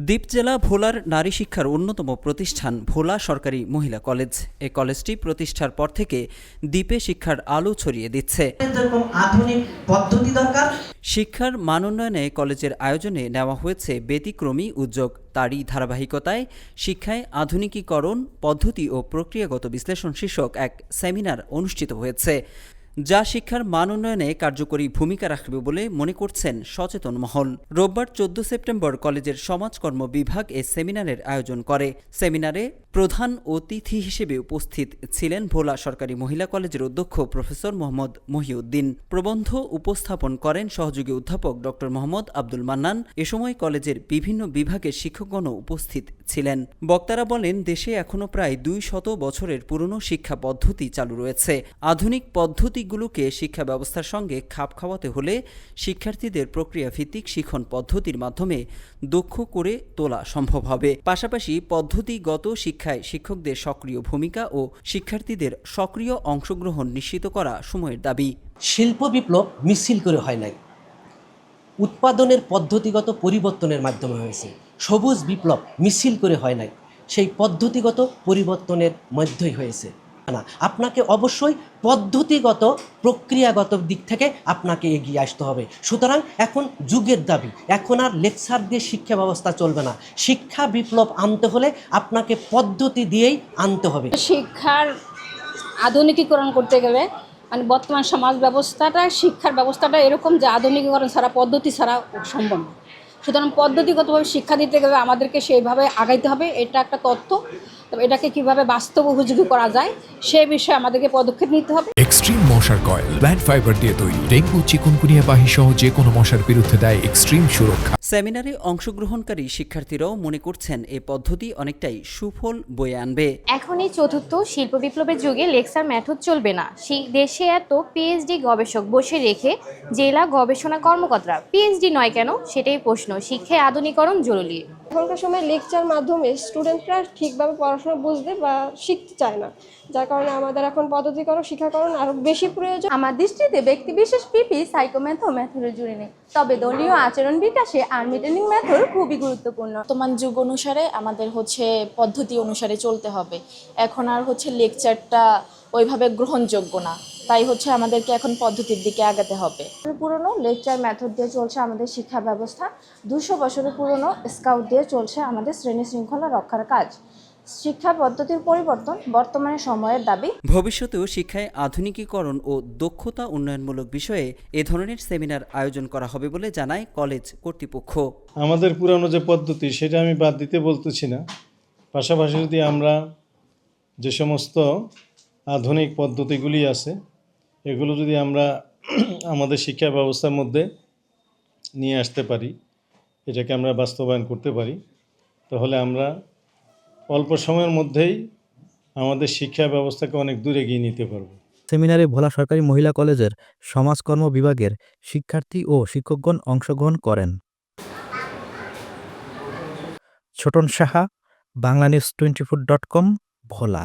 দ্বীপ জেলা ভোলার নারী শিক্ষার অন্যতম প্রতিষ্ঠান ভোলা সরকারি মহিলা কলেজ। এই কলেজটি প্রতিষ্ঠার পর থেকে দ্বীপে শিক্ষার আলো ছড়িয়ে দিচ্ছে। আধুনিক পদ্ধতি দরকার। শিক্ষার মানোন্নয়নে কলেজের আয়োজনে নেওয়া হয়েছে ব্যতিক্রমী উদ্যোগ। তারই ধারাবাহিকতায় শিক্ষায় আধুনিকীকরণ পদ্ধতি ও প্রক্রিয়াগত বিশ্লেষণ শীর্ষক এক সেমিনার অনুষ্ঠিত হয়েছে, যা শিক্ষার মান উন্নয়নে কার্যকরী ভূমিকা রাখবে বলে মনে করছেন সচেতন মহল। রোববার 14 সেপ্টেম্বর কলেজের সমাজকর্ম বিভাগ এ সেমিনারের আয়োজন করে। সেমিনারে প্রধান অতিথি হিসেবে উপস্থিত ছিলেন ভোলা সরকারি মহিলা কলেজের অধ্যক্ষ প্রফেসর মোহাম্মদ মহিউদ্দিন। প্রবন্ধ উপস্থাপন করেন সহযোগী অধ্যাপক ডক্টর মোহাম্মদ আব্দুল মান্নান। এ সময় কলেজের বিভিন্ন বিভাগের শিক্ষকগণও উপস্থিত ছিলেন। বক্তারা বলেন, দেশে এখনও প্রায় 200 বছরের পুরনো শিক্ষা পদ্ধতি চালু রয়েছে। আধুনিক পদ্ধতিগুলোকে শিক্ষা ব্যবস্থার সঙ্গে খাপ খাওয়াতে হলে শিক্ষার্থীদের প্রক্রিয়াভিত্তিক শিক্ষণ পদ্ধতির মাধ্যমে দক্ষ করে তোলা সম্ভব হবে। পাশাপাশি পদ্ধতিগত শিক্ষায় শিক্ষকদের সক্রিয় ভূমিকা ও শিক্ষার্থীদের সক্রিয় অংশগ্রহণ নিশ্চিত করা সময়ের দাবি। শিল্প বিপ্লব মিছিল করে হয় নাই, উৎপাদনের পদ্ধতিগত পরিবর্তনের মাধ্যমে হয়েছে। সবুজ বিপ্লব মিছিল করে হয় নাই, সেই পদ্ধতিগত পরিবর্তনের মধ্যেই হয়েছে। না, আপনাকে অবশ্যই পদ্ধতিগত প্রক্রিয়াগত দিক থেকে আপনাকে এগিয়ে আসতে হবে। সুতরাং এখন যুগের দাবি, এখন আর লেকচার দিয়ে শিক্ষা ব্যবস্থা চলবে না। শিক্ষা বিপ্লব আনতে হলে আপনাকে পদ্ধতি দিয়েই আনতে হবে। শিক্ষার আধুনিকীকরণ করতে গেলে মানে বর্তমান সমাজ ব্যবস্থাটা, শিক্ষার ব্যবস্থাটা এরকম যে আধুনিকীকরণ ছাড়া, পদ্ধতি ছাড়া সম্ভব না। সুতরাং পদ্ধতিগতভাবে শিক্ষা দিতে গেলে আমাদেরকে সেইভাবে আগাইতে হবে। এটা একটা তথ্য। তবে এটাকে কিভাবে বাস্তব উপযোগী করা যায় সে বিষয়ে আমাদেরকে পদক্ষেপ নিতে হবে। এক্সট্রিম মশার কয়েল প্ল্যান্ট ফাইবার দিয়ে তৈরি, ডেঙ্গু চিকুনগুনিয়া বাহি সহ যে কোনো মশার বিরুদ্ধে দেয় এক্সট্রিম সুরক্ষা। সেমিনারে অংশগ্রহণকারী শিক্ষার্থীরাও মনে করছেন এই পদ্ধতি অনেকটাই সুফল বয়ে আনবে। এখন এই চতুর্থ শিল্প বিপ্লবের যুগে লেকচার মেথড চলবে না। দেশে এত পিএইচডি গবেষক বসে রেখে জেলা গবেষণা কর্মকর্তারা পিএইচডি নয় কেন, সেটাই প্রশ্ন। শিক্ষায় আধুনিকরণ জরুরি। এখনকার সময় লেকচার মাধ্যমে স্টুডেন্টরা ঠিকভাবে পড়াশোনা বুঝতে বা শিখতে চায় না, যার কারণে আমাদের এখন পদ্ধতিকরণ শিক্ষাকরণ আরও বেশি প্রয়োজন। আমার দৃষ্টিতে ব্যক্তি বিশেষ পিপি সাইকোম্যাথো মেথডের জুড়ে নেই, তবে দলীয় আচরণ বিকাশে আর্মি ট্রেনিং মেথড খুবই গুরুত্বপূর্ণ। বর্তমান যুগ অনুসারে আমাদের পদ্ধতি অনুসারে চলতে হবে। এখন আর লেকচারটা ওইভাবে গ্রহণযোগ্য না, তাই আমাদেরকে এখন পদ্ধতির দিকে আগাতে হবে। পুরনো লেকচার মেথড দিয়ে চলছে আমাদের শিক্ষা ব্যবস্থা, 200 বছরের পুরনো স্কাউট দিয়ে চলছে আমাদের শ্রেণী শৃঙ্খলা রক্ষার কাজ। শিক্ষা পদ্ধতির পরিবর্তন বর্তমানে সময়ের দাবি। ভবিষ্যতেও শিক্ষায় আধুনিকীকরণ ও দক্ষতা উন্নয়নমূলক বিষয়ে এ ধরনের সেমিনার আয়োজন করা হবে বলে জানায় কলেজ কর্তৃপক্ষ। আমাদের পুরানো যে পদ্ধতি সেটা আমি বাদ দিতে বলতেছি না, পাশাপাশি যদি আমরা যে সমস্ত আধুনিক পদ্ধতিগুলি আছে এগুলো যদি আমরা আমাদের শিক্ষা ব্যবস্থার মধ্যে নিয়ে আসতে পারি, এটাকে আমরা বাস্তবায়ন করতে পারি, তাহলে আমরা অল্প সময়ের মধ্যেই আমাদের শিক্ষা ব্যবস্থাকে অনেক দূরে এগিয়ে নিতে পারব। সেমিনারে ভোলা সরকারি মহিলা কলেজের সমাজকর্ম বিভাগের শিক্ষার্থী ও শিক্ষকগণ অংশগ্রহণ করেন। ছোটন সাহা, বাংলানিউজ24.com, ভোলা।